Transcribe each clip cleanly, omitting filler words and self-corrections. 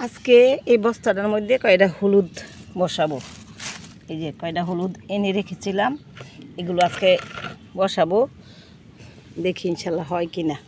আজকে এই বস্তাটার মধ্যে কয়টা হলুদ বসাবো। এই যে কয়টা হলুদ এনে রেখেছিলাম, এগুলো আজকে বসাবো। দেখি ইনশাল্লাহ হয় কি না।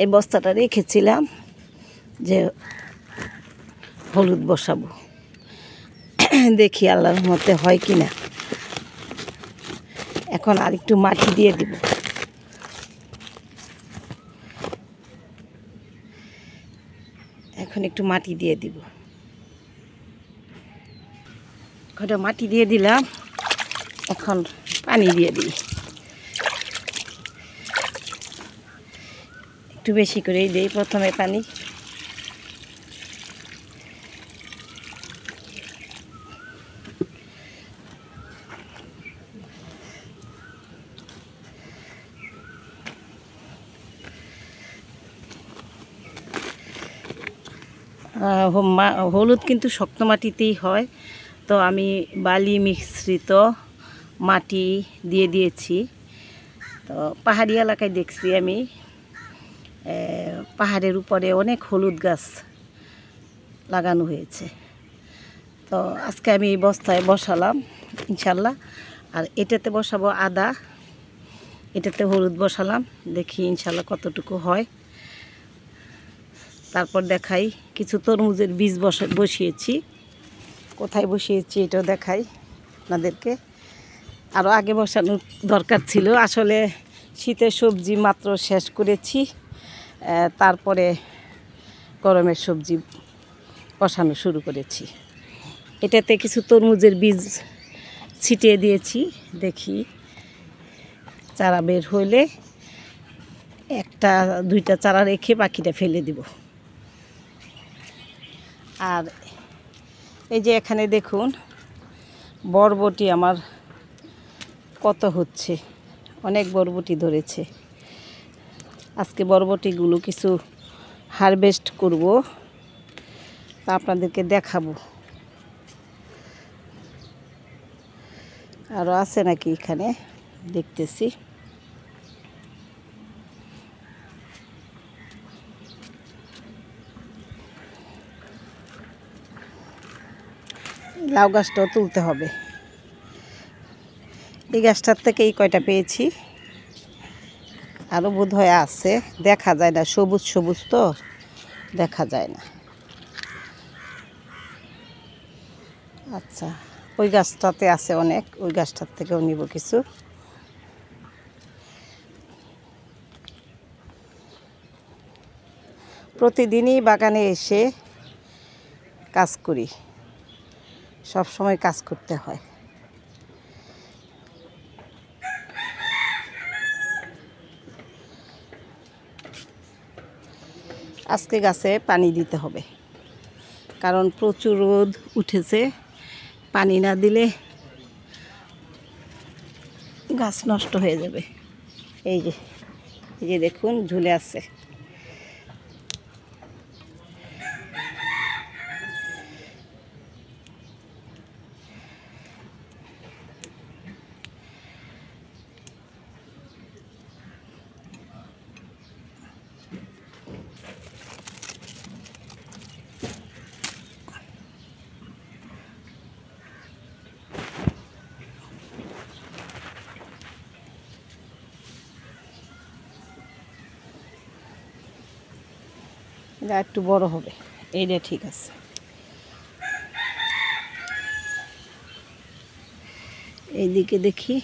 এই বস্তাটা রেখেছিলাম যে হলুদ বসাবো, দেখি আল্লাহর মতে হয় কি না। এখন আর একটু মাটি দিয়ে দিব। এখন একটু মাটি দিয়ে দিব। কটা মাটি দিয়ে দিলাম, এখন পানি দিয়ে দিই। একটু বেশি করেই দিই প্রথমে পানি। হলুদ কিন্তু শক্ত মাটিতেই হয়, তো আমি বালি মিশ্রিত মাটি দিয়ে দিয়েছি। তো পাহাড়ি এলাকায় দেখছি আমি, পাহাড়ের উপরে অনেক হলুদ গাছ লাগানো হয়েছে। তো আজকে আমি এই বস্তায় বসালাম ইনশাল্লাহ। আর এটাতে বসাবো আদা, এটাতে হলুদ বসালাম। দেখি ইনশাল্লাহ কতটুকু হয়। তারপর দেখাই কিছু তরমুজের বীজ বসিয়েছি। কোথায় বসিয়েছি এটাও দেখাই আপনাদেরকে। আরও আগে বসানোর দরকার ছিল, আসলে শীতের সবজি মাত্র শেষ করেছি, তারপরে গরমের সবজি বসানো শুরু করেছি। এটাতে কিছু তরমুজের বীজ ছিটিয়ে দিয়েছি। দেখি চারা বের হইলে একটা দুইটা চারা রেখে বাকিটা ফেলে দিব। আর এই যে এখানে দেখুন বরবটি আমার কত হচ্ছে, অনেক বরবটি ধরেছে। আজকে বরবটিগুলো কিছু হারভেস্ট করব, তা আপনাদেরকে দেখাবো। আরও আছে নাকি এখানে দেখতেছি। লাউ গাছটাও তুলতে হবে। এই গাছটার থেকে এই কয়টা পেয়েছি, আরও বোধহয় আছে, দেখা যায় না, সবুজ সবুজ তো দেখা যায় না। আচ্ছা, ওই গাছটাতে আছে অনেক, ওই গাছটার থেকেও নিব কিছু। প্রতিদিনই বাগানে এসে কাজ করি, সব সময় কাজ করতে হয়। আজকে গাছে পানি দিতে হবে, কারণ প্রচুর রোদ উঠেছে। পানি না দিলে গাছ নষ্ট হয়ে যাবে। এই যে দেখুন ঝুলে আছে। এটা একটু বড় হবে, এইটা ঠিক আছে। এইদিকে দেখি,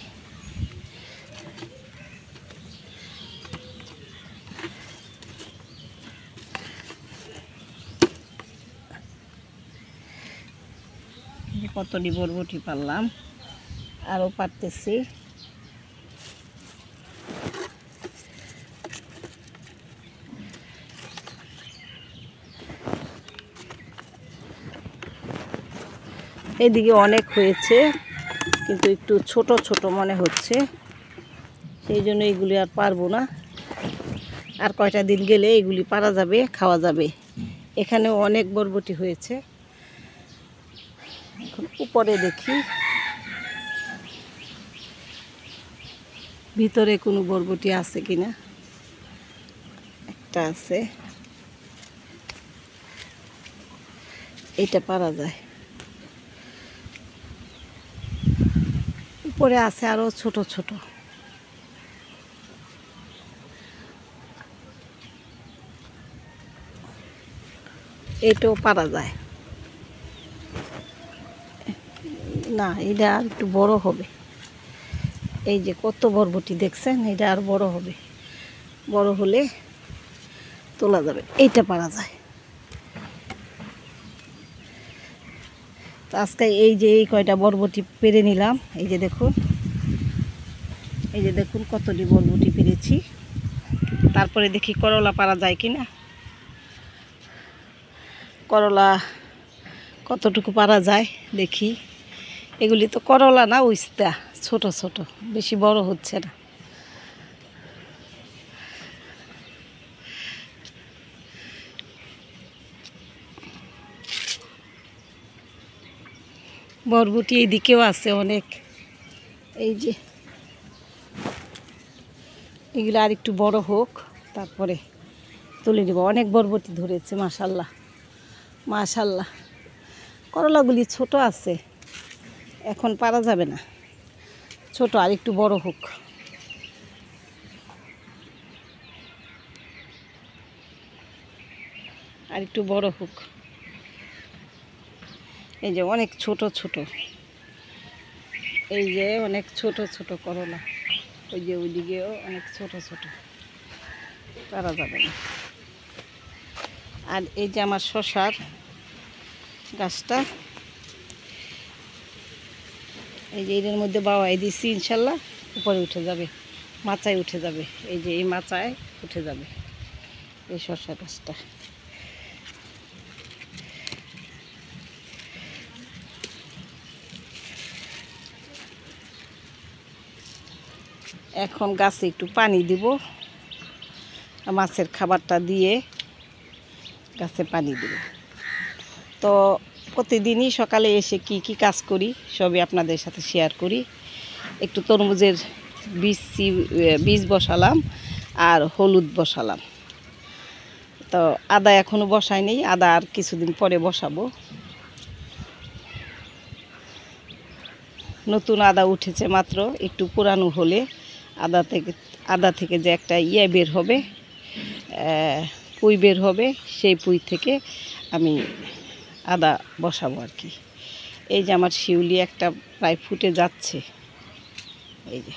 কতটি বরবটি পারলাম, আরও পারতেছি। এদিকে অনেক হয়েছে, কিন্তু একটু ছোট ছোট মনে হচ্ছে, সেই জন্য এগুলি আর পারবো না। আর কয়টা দিন গেলে এগুলি পারা যাবে, খাওয়া যাবে। এখানেও অনেক বরবটি হয়েছে। এখন উপরে দেখি ভিতরে কোনো বরবটি আছে কিনা। একটা আছে, এটা পারা যায়। উপরে আছে আরো ছোট ছোট। এটাও পারা যায় না, এটা আর একটু বড় হবে। এই যে কত বরবটি দেখছেন, এটা আর বড় হবে, বড় হলে তোলা যাবে। এইটা পারা যায়। তো আজকে এই যে এই কয়টা বরবটি পেরে নিলাম। এই যে দেখুন, এই যে দেখুন কতটি বরবটি পেরেছি। তারপরে দেখি করলা পারা যায় কিনা। করলা কতটুকু পারা যায় দেখি। এগুলি তো করলা না, উস্তা, ছোট ছোট, বেশি বড় হচ্ছে না। বরবটি এইদিকেও আছে অনেক। এই যে এগুলো আর একটু বড় হোক, তারপরে তুলে নেব। অনেক বরবটি ধরেছে, মাশাল্লাহ মাশাল্লাহ। করলাগুলি ছোট আছে, এখন পারা যাবে না, ছোট, আর একটু বড় হোক। আর একটু বড় হোক। এই যে অনেক ছোট ছোট, এই যে অনেক ছোট ছোট করলা। ওই যে ওইদিকেও অনেক ছোট ছোট, পারা যাবে না। আর এই যে আমার শশার গাছটা, এই যে এর মধ্যে বাওয়াই দিচ্ছি, ইনশাল্লাহ উপরে উঠে যাবে, মাচায় উঠে যাবে। এই যে এই মাচায় উঠে যাবে এই শশা গাছটা। এখন গাছে একটু পানি দিব, মাছের খাবারটা দিয়ে গাছে পানি দিব। তো প্রতিদিনই সকালে এসে কি কি কাজ করি সবই আপনাদের সাথে শেয়ার করি। একটু তরমুজের বীজ বসালাম আর হলুদ বসালাম। তো আদা এখনও বসাই নেই, আদা আর কিছুদিন পরে বসাবো। নতুন আদা উঠেছে মাত্র, একটু পুরানো হলে আদা থেকে যে একটা বের হবে, পুঁই বের হবে, সেই পুঁই থেকে আমি আদা বসাবো আর কি। এই যে আমার শিউলি একটা প্রায় ফুটে যাচ্ছে। এই যে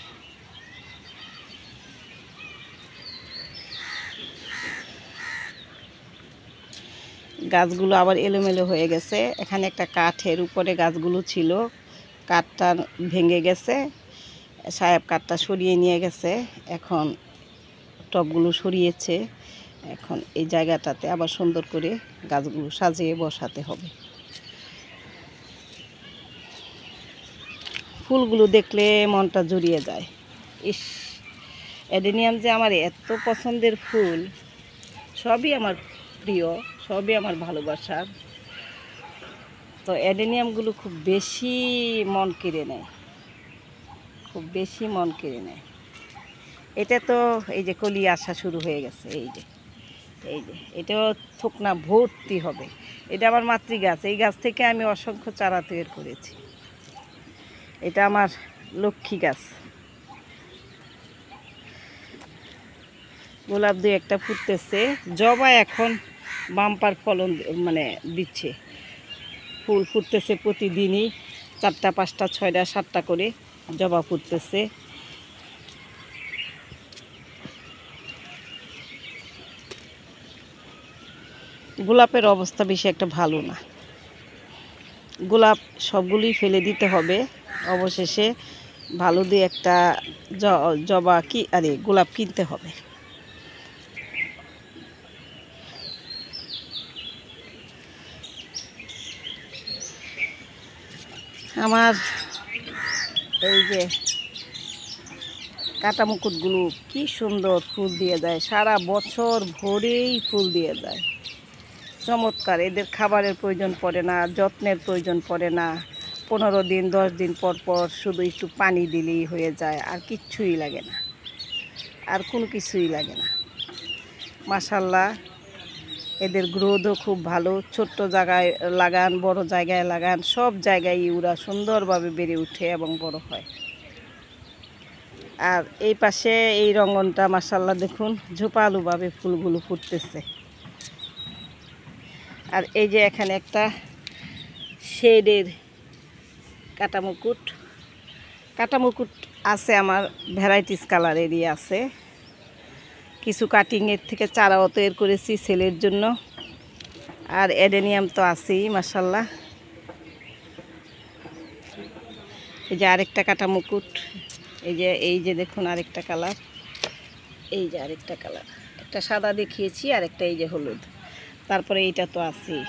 গাছগুলো আবার এলোমেলো হয়ে গেছে। এখানে একটা কাঠের উপরে গাছগুলো ছিল, কাঠটা ভেঙে গেছে, সাহেব কাঠটা সরিয়ে নিয়ে গেছে। এখন টবগুলো সরিয়েছে, এখন এই জায়গাটাতে আবার সুন্দর করে গাছগুলো সাজিয়ে বসাতে হবে। ফুলগুলো দেখলে মনটা জুড়িয়ে যায়। ইস, অ্যাডেনিয়াম যে আমার এত পছন্দের ফুল, সবই আমার প্রিয়, সবই আমার ভালোবাসার। তো অ্যাডেনিয়ামগুলো খুব বেশি মন কেড়ে নেয়, খুব বেশি মন কেড়ে নেয়। এটা তো এই যে কলি আসা শুরু হয়ে গেছে। এই যে এটাও থোকনা ভর্তি হবে। এটা আমার মাতৃগাছ, এই গাছ থেকে আমি অসংখ্য চারা তৈরি করেছি। এটা আমার লক্ষ্মী গাছ। গোলাপ দুই একটা ফুটতেছে, জবা এখন বাম্পার ফলন মানে দিচ্ছে। ফুল ফুটতেছে প্রতিদিনই, 4টা 5টা 6টা 7টা করে জবা ফুটতেছে। গোলাপের অবস্থা বেশি একটা ভালো না, গোলাপ সবগুলি ফেলে দিতে হবে। অবশেষে ভালো দিয়ে একটা জবা গোলাপ কিনতে হবে। আমার এই যে কাটা মুকুটগুলো কি সুন্দর ফুল দিয়ে যায়, সারা বছর ভরেই ফুল দিয়ে যায়, চমৎকার। এদের খাবারের প্রয়োজন পড়ে না, যত্নের প্রয়োজন পড়ে না। 15 দিন 10 দিন পর পর শুধু একটু পানি দিলেই হয়ে যায়, আর কিচ্ছুই লাগে না, আর কোনো কিছুই লাগে না। মাশাআল্লাহ, এদের গ্রোথও খুব ভালো। ছোট্ট জায়গায় লাগান, বড় জায়গায় লাগান, সব জায়গায় ওরা সুন্দরভাবে বেড়ে ওঠে এবং বড় হয়। আর এই পাশে এই রঙ্গনটা মাশাআল্লাহ দেখুন, ঝোপালোভাবে ফুলগুলো ফুটতেছে। আর এই যে এখানে একটা শেডের কাটা মুকুট আছে আমার, ভ্যারাইটিস কালারেরই আছে। কিছু কাটিংয়ের থেকে চারাও তৈরি করেছি সেলের জন্য। আর এডেনিয়াম তো আছেই মাশাআল্লাহ। এই যে আরেকটা কাটা মুকুট, এই যে দেখুন আরেকটা কালার, এই যে আরেকটা কালার, একটা সাদা দেখিয়েছি আর একটা এই যে হলুদ। তারপরে এইটা তো আছেই।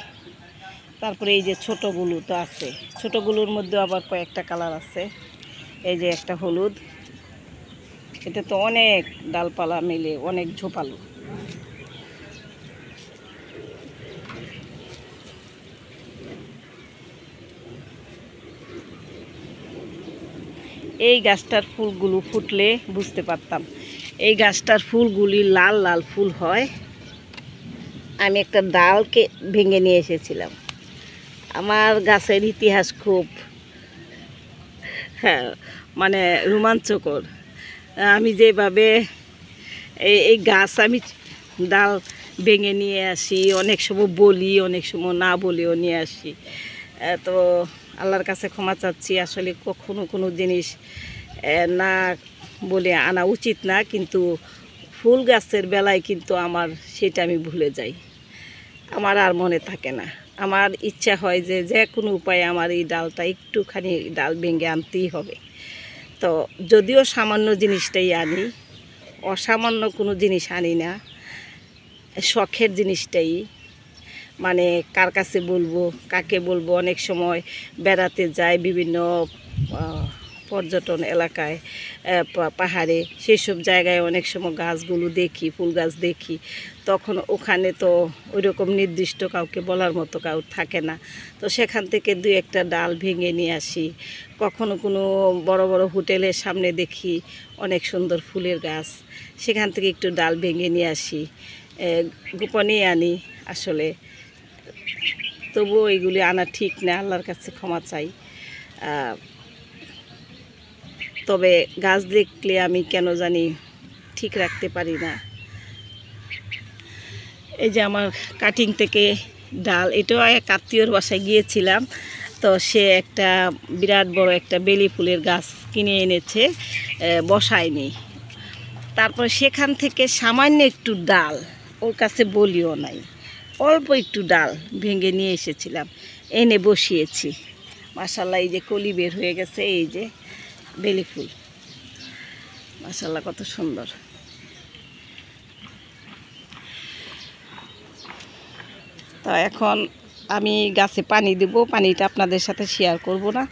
তারপরে এই যে ছোটোগুলো তো আছে, ছোটোগুলোর মধ্যে আবার কয়েকটা কালার আছে। এই যে একটা হলুদ, এটা তো অনেক ডালপালা মিলে অনেক ঝোপালো। এই গাছটার ফুলগুলো ফুটলে বুঝতে পারতাম। এই গাছটার ফুলগুলি লাল লাল ফুল হয়। আমি একটা ডালকে ভেঙে নিয়ে এসেছিলাম। আমার গাছের ইতিহাস খুব মানে রোমাঞ্চকর। আমি যেভাবে এই গাছ আমি ডাল ভেঙে নিয়ে আসি, অনেক সময় বলি, অনেক সময় না বলেও নিয়ে আসি। তো আল্লাহর কাছে ক্ষমা চাচ্ছি, আসলে কখনো কোনো জিনিস না বলে আনা উচিত না, কিন্তু ফুল গাছের বেলায় কিন্তু আমার সেটা আমি ভুলে যাই, আমার আর মনে থাকে না। আমার ইচ্ছা হয় যে যে কোনো উপায়ে আমার এই ডালটা একটুখানি ডাল ভেঙে আনতেই হবে। তো যদিও সামান্য জিনিসটাই আনি, অসামান্য কোনো জিনিস আনি না, শখের জিনিসটাই। মানে কার কাছে বলবো, কাকে বলবো। অনেক সময় বেড়াতে যাই বিভিন্ন পর্যটন এলাকায়, পাহাড়ে, সেই সব জায়গায় অনেক সময় গাছগুলো দেখি, ফুল গাছ দেখি, তখন ওখানে তো ওইরকম নির্দিষ্ট কাউকে বলার মতো কাউ থাকে না। তো সেখান থেকে 2-1টা ডাল ভেঙে নিয়ে আসি। কখনো কোনো বড় বড় হোটেলের সামনে দেখি অনেক সুন্দর ফুলের গাছ, সেখান থেকে একটু ডাল ভেঙে নিয়ে আসি, গোপনেই আনি আসলে। তবুও এইগুলি আনা ঠিক না, আল্লাহর কাছে ক্ষমা চাই। তবে গাছ দেখলে আমি কেন জানি ঠিক রাখতে পারি না। এই যে আমার কাটিং থেকে ডাল, এটাও এক আত্মীয়র বাসায় গিয়েছিলাম, তো সে একটা বিরাট বড় একটা বেলি ফুলের গাছ কিনে এনেছে, বসায়নি। তারপর সেখান থেকে সামান্য একটু ডাল, ওর কাছে বলিও নাই, অল্প একটু ডাল ভেঙে নিয়ে এসেছিলাম, এনে বসিয়েছি। মাশাআল্লাহ, এই যে কলি বের হয়ে গেছে, এই যে বেলি ফুল, মাশাআল্লাহ কত সুন্দর। তো এখন আমি গাছে পানি দেব, পানিটা আপনাদের সাথে শেয়ার করব না।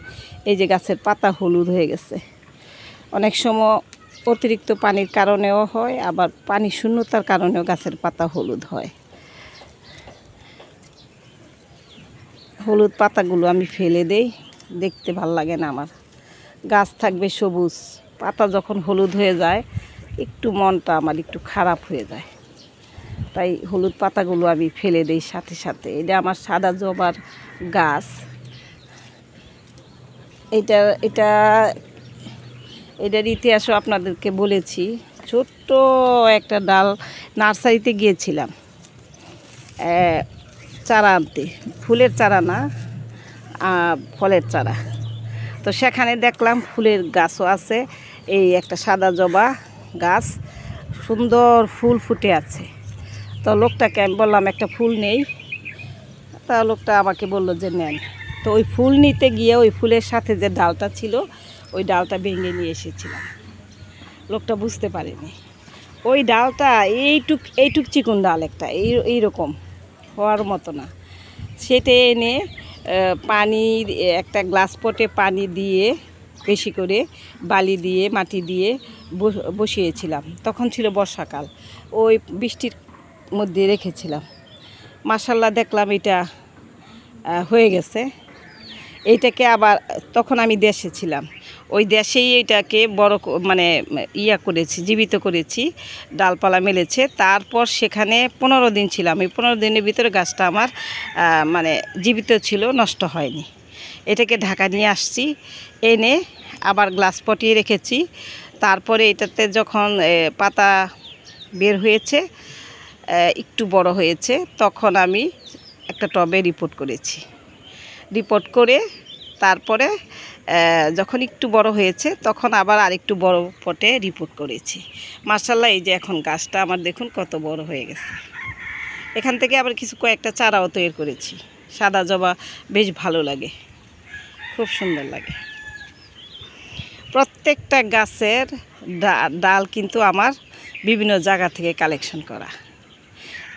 এই যে গাছের পাতা হলুদ হয়ে গেছে, অনেক সময় অতিরিক্ত পানির কারণেও হয়, আবার পানি শূন্যতার কারণেও গাছের পাতা হলুদ হয়। হলুদ পাতাগুলো আমি ফেলে দেই, দেখতে ভাল লাগে না আমার। গাছ থাকবে সবুজ, পাতা যখন হলুদ হয়ে যায় একটু মনটা আমার একটু খারাপ হয়ে যায়, তাই হলুদ পাতাগুলো আমি ফেলে দেই সাথে সাথে। এটা আমার সাদা জবার গাছ। এটার ইতিহাসও আপনাদেরকে বলেছি। ছোট্ট একটা ডাল, নার্সারিতে গিয়েছিলাম চারা আনতে, ফুলের চারা না, ফলের চারা। তো সেখানে দেখলাম ফুলের গাছও আছে, এই একটা সাদা জবা গাছ, সুন্দর ফুল ফুটে আছে। তো লোকটাকে আমি বললাম একটা ফুল নেই, তা লোকটা আমাকে বললো যে নেন। তো ওই ফুল নিতে গিয়ে ওই ফুলের সাথে যে ডালটা ছিল, ওই ডালটা ভেঙে নিয়ে এসেছিলাম। লোকটা বুঝতে পারেনি ওই ডালটা এইটুক চিকন ডাল একটা, এইরকম হওয়ার মতো না। সেটা এনে পানির একটা গ্লাস পটে পানি দিয়ে বেশি করে বালি দিয়ে মাটি দিয়ে বসিয়েছিলাম। তখন ছিল বর্ষাকাল, ওই বৃষ্টির মধ্যে রেখেছিলাম। মাশাআল্লাহ দেখলাম এটা হয়ে গেছে। এইটাকে আবার তখন আমি দেশে ছিলাম, ওই দেশেই এটাকে বড় মানে করেছি, জীবিত করেছি, ডালপালা মেলেছে। তারপর সেখানে 15 দিন ছিলাম। এই 15 দিনের ভিতরে গাছটা আমার মানে জীবিত ছিল, নষ্ট হয়নি। এটাকে ঢাকা নিয়ে আসছি, এনে আবার গ্লাস পটিয়ে রেখেছি। তারপরে এটাতে যখন পাতা বের হয়েছে, একটু বড় হয়েছে, তখন আমি একটা টবে রিপোর্ট করেছি। রিপোর্ট করে তারপরে যখন একটু বড় হয়েছে তখন আবার আরেকটু বড় পটে রিপোর্ট করেছি। মাশাআল্লাহ এই যে এখন গাছটা আমার দেখুন কত বড় হয়ে গেছে। এখান থেকে আবার কয়েকটা চারাও তৈরি করেছি। সাদা জবা বেশ ভালো লাগে, খুব সুন্দর লাগে। প্রত্যেকটা গাছের ডাল কিন্তু আমার বিভিন্ন জায়গা থেকে কালেকশন করা।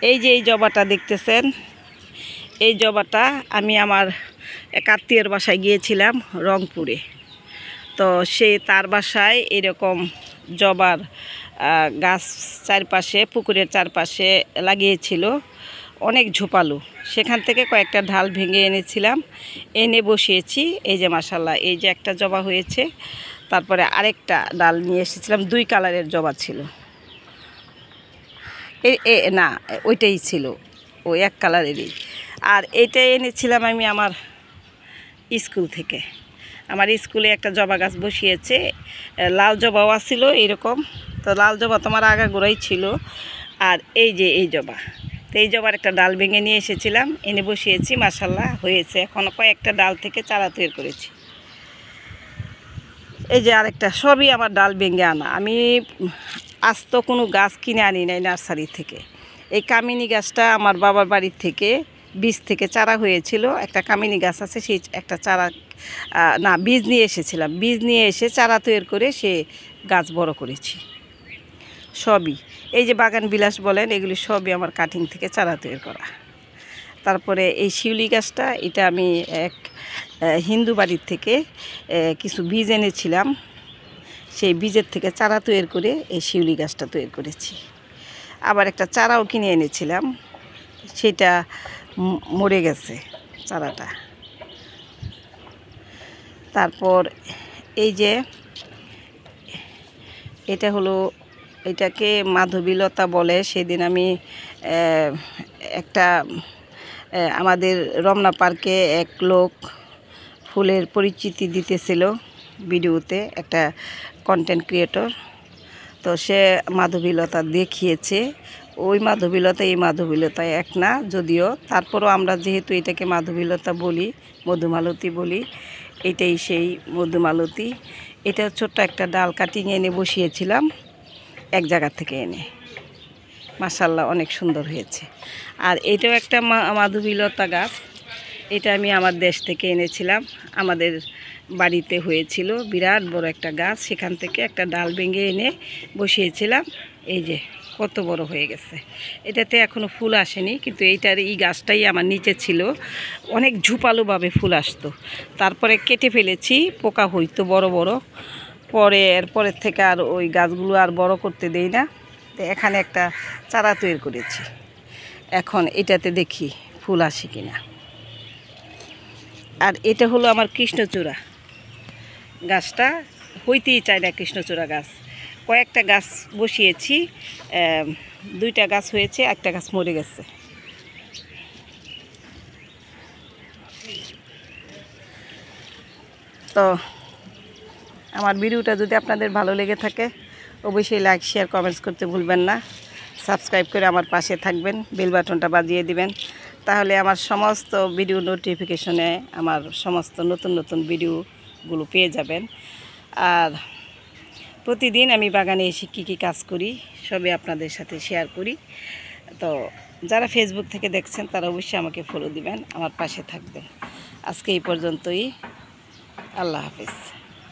এই যে এই জবাটা দেখতেছেন, এই জবাটা আমি আমার এক আত্মীয়ের বাসায় গিয়েছিলাম রংপুরে। তো তার বাসায় এরকম জবার গাছ চারপাশে, পুকুরের চারপাশে লাগিয়েছিল, অনেক ঝোপালো। সেখান থেকে কয়েকটা ঢাল ভেঙে এনেছিলাম, এনে বসিয়েছি। এই যে মাশাআল্লাহ এই যে একটা জবা হয়েছে। তারপরে আরেকটা ডাল নিয়ে এসেছিলাম, 2 কালারের জবা ছিল। না ওইটাই ছিল, ওই এক কালারেরই। আর এইটাই এনেছিলাম আমি আমার স্কুল থেকে। আমার স্কুলে একটা জবা গাছ বসিয়েছে, লাল জবাও ছিল এরকম। তো লাল জবা তোমার আগাগোড়াই ছিল। আর এই যে এই জবা, তো এই জবার একটা ডাল ভেঙে নিয়ে এসেছিলাম, এনে বসিয়েছি। মাশাআল্লাহ হয়েছে। এখন কয়েকটা ডাল থেকে চারা তৈরি করেছি। এই যে আরেকটা, সবই আমার ডাল ভেঙে আনা। আমি আস্ত কোনো গাছ কিনে আনি নাই নার্সারি থেকে। এই কামিনী গাছটা আমার বাবার বাড়ির থেকে বীজ থেকে চারা হয়েছিল। একটা কামিনী গাছ আছে, সেই একটা চারা বীজ নিয়ে এসেছিলাম। বীজ নিয়ে এসে চারা তৈরি করে সে গাছ বড় করেছি। সবই এই যে বাগান বিলাস বলেন, এগুলি সবই আমার কাটিং থেকে চারা তৈরি করা। তারপরে এই শিউলি গাছটা, এটা আমি এক হিন্দু বাড়ির থেকে কিছু বীজ এনেছিলাম, সেই বীজের থেকে চারা তৈরি করে এই শিউলি গাছটা তৈরি করেছি। আবার একটা চারাও কিনে এনেছিলাম, সেটা মরে গেছে চারাটা। তারপর এই যে এটা হলো, এটাকে মাধবীলতা বলে। সেদিন আমি একটা আমাদের রমনা পার্কে এক লোক ফুলের পরিচিতি দিতেছিল ভিডিওতে, একটা কন্টেন্ট ক্রিয়েটর। তো সে মাধবীলতা দেখিয়েছে। ওই মাধবীলতা এই মাধবীলতা এক না যদিও, তারপরও আমরা যেহেতু এটাকে মাধবীলতা বলি, মধুমালতী বলি, এটাই সেই মধুমালতী। এটা ছোট্ট একটা ডাল কাটিং এনে বসিয়েছিলাম এক জায়গা থেকে এনে। মাশাআল্লাহ অনেক সুন্দর হয়েছে। আর এটাও একটা মাধবীলতা গাছ, এটা আমি আমার দেশ থেকে এনেছিলাম। আমাদের বাড়িতে হয়েছিল বিরাট বড় একটা গাছ, সেখান থেকে একটা ডাল ভেঙে এনে বসিয়েছিলাম। এই যে কত বড় হয়ে গেছে। এটাতে এখনও ফুল আসেনি, কিন্তু এই গাছটাই আমার নিচে ছিল, অনেক ঝুপালোভাবে ফুল আসতো। তারপরে কেটে ফেলেছি, পোকা হইতো বড় বড়। এরপরের থেকে আর ওই গাছগুলো আর বড় করতে দেই না। তো এখানে একটা চারা তৈরি করেছি, এখন এটাতে দেখি ফুল আসে কিনা। আর এটা হলো আমার কৃষ্ণচূড়া গাছটা, হইতেই চায় না কৃষ্ণচূড়া গাছ। কয়েকটা গাছ বসিয়েছি, 2টা গাছ হয়েছে, একটা গাছ মরে গেছে। তো আমার ভিডিওটা যদি আপনাদের ভালো লেগে থাকে অবশ্যই লাইক শেয়ার কমেন্টস করতে ভুলবেন না। সাবস্ক্রাইব করে আমার পাশে থাকবেন, বেল বাটনটা বাজিয়ে দিবেন, তাহলে আমার সমস্ত ভিডিও নোটিফিকেশনে আমার সমস্ত নতুন নতুন ভিডিওগুলো পেয়ে যাবেন। আর প্রতিদিন আমি বাগানে এসে কী কী কাজ করি সবই আপনাদের সাথে শেয়ার করি। তো যারা ফেসবুক থেকে দেখছেন তারা অবশ্যই আমাকে ফলো দিবেন, আমার পাশে থাকবেন। আজকে এই পর্যন্তই, আল্লাহ হাফেজ।